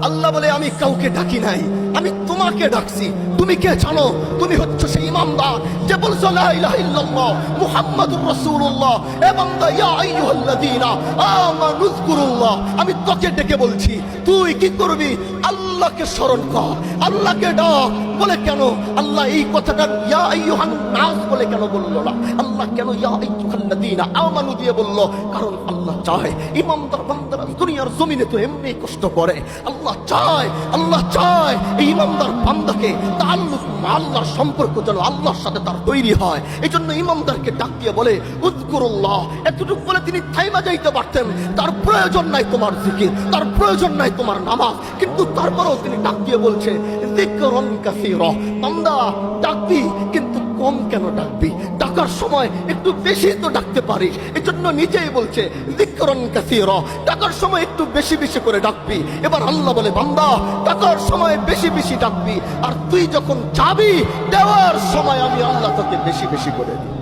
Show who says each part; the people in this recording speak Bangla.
Speaker 1: আল্লাহ বলে আমি কাউকে ডাকি নাই, আমি তোমাকে ডাকছি। তুমি কে জানো? তুমি হচ্ছে সেই ইমানদার যে বলছো লা ইলাহা ইল্লাল্লাহ মুহাম্মাদুর রাসূলুল্লাহ এবং ইয়া আইয়ুহাল্লাযীনা আমানু যকুরুল্লাহ। আমি তোকে ডেকে বলছি, তুই কি করবি? আল্লাহকে স্মরণ কর, আল্লাহকে ডাক। বলে কেন আল্লাহ এই কথাটা ইয়া আইয়ুহান নাস বলে কেন বললো না? আল্লাহ কেন ইয়া আইয়ুহাল্লাযীনা আমানু দিয়ে বললো? কারণ আল্লাহ চায় ইমানদার বান্দারা দুনিয়ার জমিনে তো এমনি কষ্ট করে। আল্লাহ চায় এই ইমানদার বান্দাকে তাআল্লুক আল্লাহর সম্পর্ক যেন আল্লাহর সাথে তার তৈরি হয়। এই জন্য ইমানদারকে ডাক দিয়ে বলে উযকুরুল্লাহ। এতটুকু বলে তিনি থাইমা যাইতে পারতেন, তার প্রয়োজন নাই তোমার জিকির, তার প্রয়োজন নাই তোমার নামাজ, কিন্তু তারপরেও তিনি ডাক দিয়ে বলছে যিকরুন কাসীরা। বান্দা ডাকবি, কিন্তু কম কেন ডাকবি? ডাকার সময় একটু বেশি তো ডাকতে পারিস। এজন্য নিজেই বলছে যিকরুন কাসীরা, ডাকার সময় একটু বেশি বেশি করে ডাকবি। এবার আল্লাহ বলে বান্দা ডাকার সময় বেশি বেশি ডাকবি, আর তুই যখন যাবি দেওয়ার সময় আমি আল্লাহ তোকে বেশি বেশি করে দিই।